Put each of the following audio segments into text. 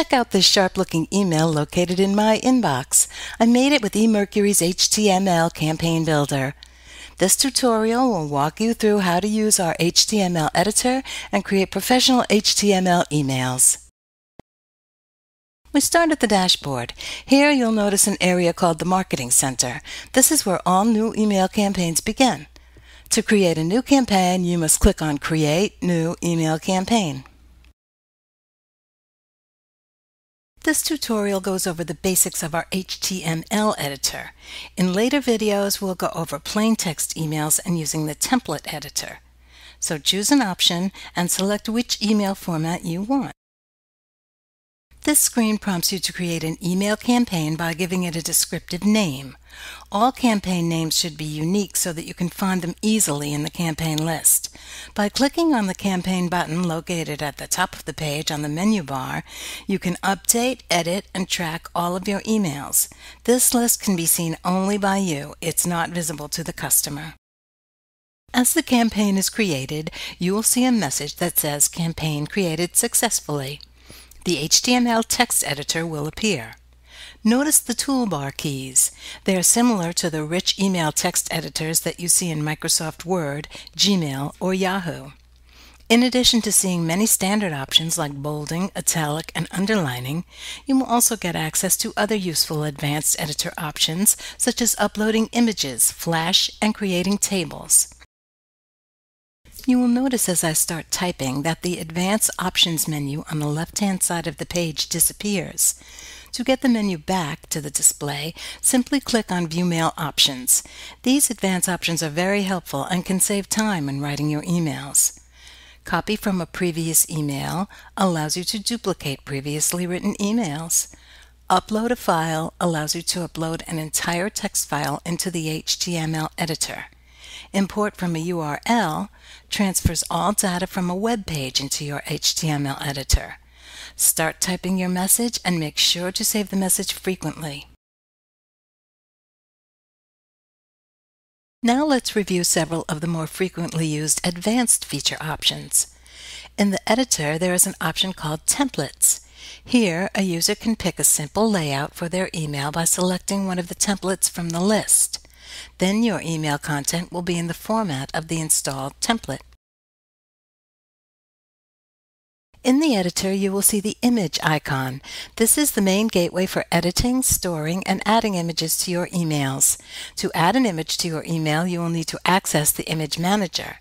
Check out this sharp-looking email located in my inbox. I made it with Emercury's HTML campaign builder. This tutorial will walk you through how to use our HTML editor and create professional HTML emails. We start at the dashboard. Here you'll notice an area called the Marketing Center. This is where all new email campaigns begin. To create a new campaign, you must click on Create New Email Campaign. This tutorial goes over the basics of our HTML editor. In later videos, we'll go over plain text emails and using the template editor. So choose an option and select which email format you want. This screen prompts you to create an email campaign by giving it a descriptive name. All campaign names should be unique so that you can find them easily in the campaign list. By clicking on the campaign button located at the top of the page on the menu bar, you can update, edit, and track all of your emails. This list can be seen only by you. It's not visible to the customer. As the campaign is created, you will see a message that says Campaign Created Successfully. The HTML text editor will appear. Notice the toolbar keys. They are similar to the rich email text editors that you see in Microsoft Word, Gmail, or Yahoo. In addition to seeing many standard options like bolding, italic, and underlining, you will also get access to other useful advanced editor options such as uploading images, Flash, and creating tables. You will notice as I start typing that the Advanced Options menu on the left-hand side of the page disappears. To get the menu back to the display, simply click on View Mail Options. These advanced options are very helpful and can save time when writing your emails. Copy from a previous email allows you to duplicate previously written emails. Upload a file allows you to upload an entire text file into the HTML editor. Import from a URL transfers all data from a web page into your HTML editor. Start typing your message and make sure to save the message frequently. Now let's review several of the more frequently used advanced feature options. In the editor, there is an option called Templates. Here, a user can pick a simple layout for their email by selecting one of the templates from the list. Then your email content will be in the format of the installed template. In the editor, you will see the image icon. This is the main gateway for editing, storing, and adding images to your emails. To add an image to your email, you will need to access the Image Manager.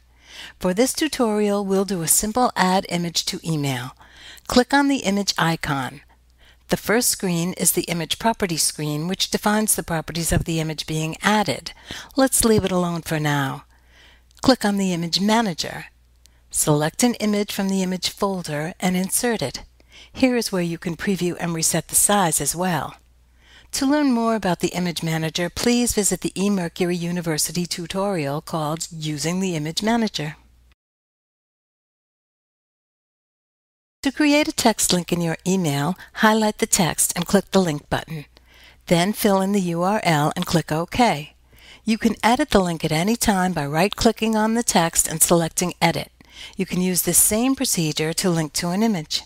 For this tutorial, we'll do a simple Add Image to Email. Click on the image icon. The first screen is the Image Properties screen, which defines the properties of the image being added. Let's leave it alone for now. Click on the Image Manager. Select an image from the image folder and insert it. Here is where you can preview and reset the size as well. To learn more about the Image Manager, please visit the eMercury University tutorial called Using the Image Manager. To create a text link in your email, highlight the text and click the link button. Then fill in the URL and click OK. You can edit the link at any time by right-clicking on the text and selecting Edit. You can use this same procedure to link to an image.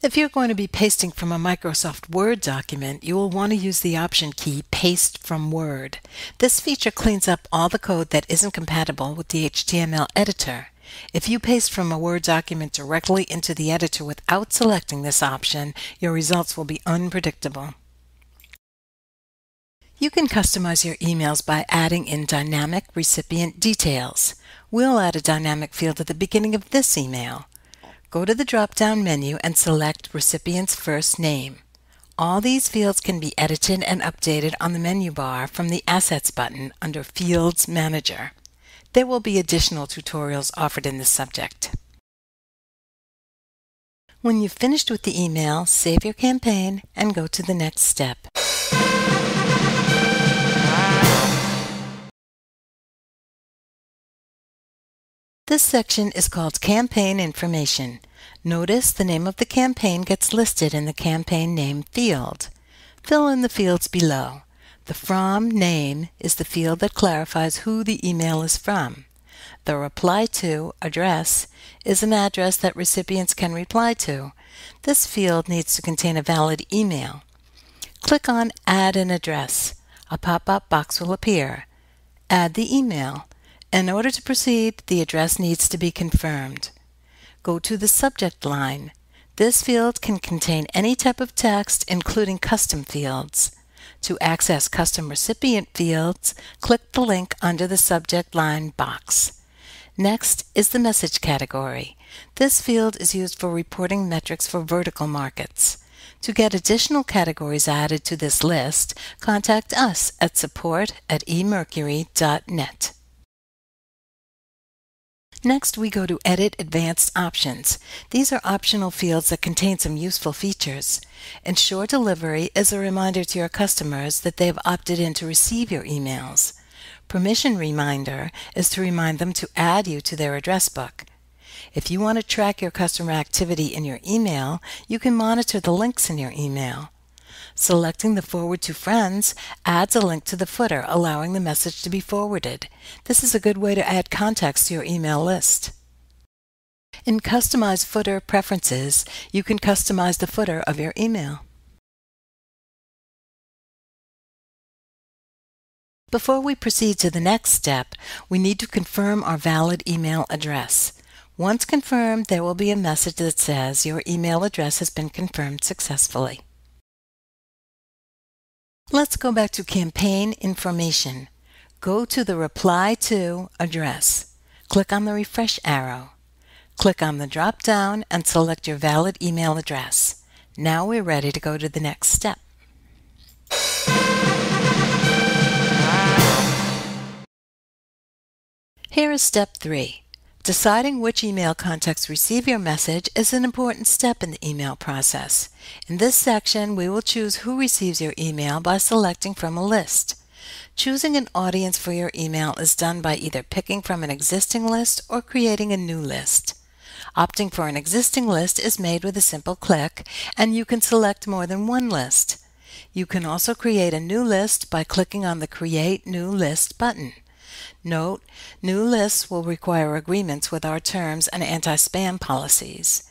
If you're going to be pasting from a Microsoft Word document, you will want to use the option key Paste from Word. This feature cleans up all the code that isn't compatible with the HTML editor. If you paste from a Word document directly into the editor without selecting this option, your results will be unpredictable. You can customize your emails by adding in dynamic recipient details. We'll add a dynamic field at the beginning of this email. Go to the drop-down menu and select Recipient's First Name. All these fields can be edited and updated on the menu bar from the Assets button under Fields Manager. There will be additional tutorials offered in this subject. When you've finished with the email, save your campaign and go to the next step. This section is called Campaign Information. Notice the name of the campaign gets listed in the Campaign Name field. Fill in the fields below. The From name is the field that clarifies who the email is from. The Reply To address is an address that recipients can reply to. This field needs to contain a valid email. Click on Add an Address. A pop-up box will appear. Add the email. In order to proceed, the address needs to be confirmed. Go to the subject line. This field can contain any type of text, including custom fields. To access custom recipient fields, click the link under the subject line box. Next is the message category. This field is used for reporting metrics for vertical markets. To get additional categories added to this list, contact us at support@emercury.net. Next, we go to Edit Advanced Options. These are optional fields that contain some useful features. Ensure Delivery is a reminder to your customers that they have opted in to receive your emails. Permission Reminder is to remind them to add you to their address book. If you want to track your customer activity in your email, you can monitor the links in your email. Selecting the Forward to Friends adds a link to the footer, allowing the message to be forwarded. This is a good way to add context to your email list. In Customize Footer Preferences, you can customize the footer of your email. Before we proceed to the next step, we need to confirm our valid email address. Once confirmed, there will be a message that says your email address has been confirmed successfully. Let's go back to Campaign Information. Go to the Reply To address. Click on the refresh arrow. Click on the drop-down and select your valid email address. Now we're ready to go to the next step. Here is step 3. Deciding which email contacts receive your message is an important step in the email process. In this section, we will choose who receives your email by selecting from a list. Choosing an audience for your email is done by either picking from an existing list or creating a new list. Opting for an existing list is made with a simple click, and you can select more than one list. You can also create a new list by clicking on the Create New List button. Note, new lists will require agreements with our terms and anti-spam policies.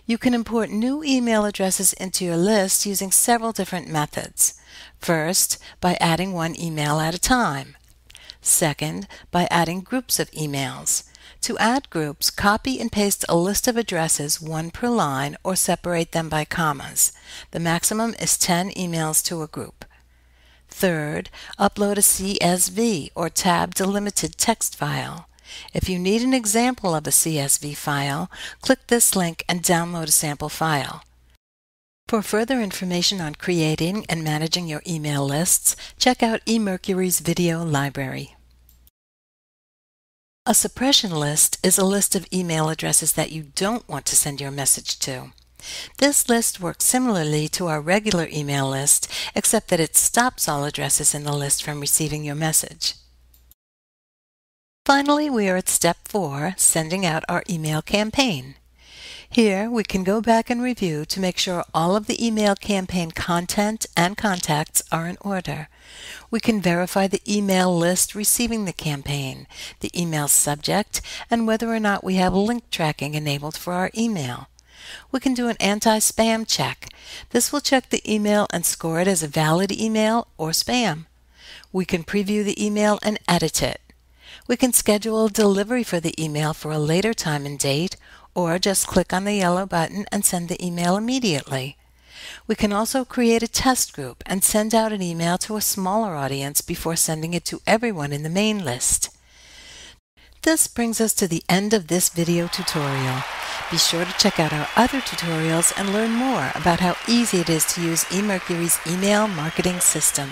You can import new email addresses into your list using several different methods. First, by adding one email at a time. Second, by adding groups of emails. To add groups, copy and paste a list of addresses, one per line, or separate them by commas. The maximum is 10 emails to a group. Third, upload a CSV or tab delimited text file. If you need an example of a CSV file, click this link and download a sample file. For further information on creating and managing your email lists, check out Emercury's video library. A suppression list is a list of email addresses that you don't want to send your message to. This list works similarly to our regular email list, except that it stops all addresses in the list from receiving your message. Finally, we are at step 4, sending out our email campaign. Here, we can go back and review to make sure all of the email campaign content and contacts are in order. We can verify the email list receiving the campaign, the email subject, and whether or not we have link tracking enabled for our email. We can do an anti-spam check. This will check the email and score it as a valid email or spam. We can preview the email and edit it. We can schedule a delivery for the email for a later time and date, or just click on the yellow button and send the email immediately. We can also create a test group and send out an email to a smaller audience before sending it to everyone in the main list. This brings us to the end of this video tutorial. Be sure to check out our other tutorials and learn more about how easy it is to use Emercury's email marketing system.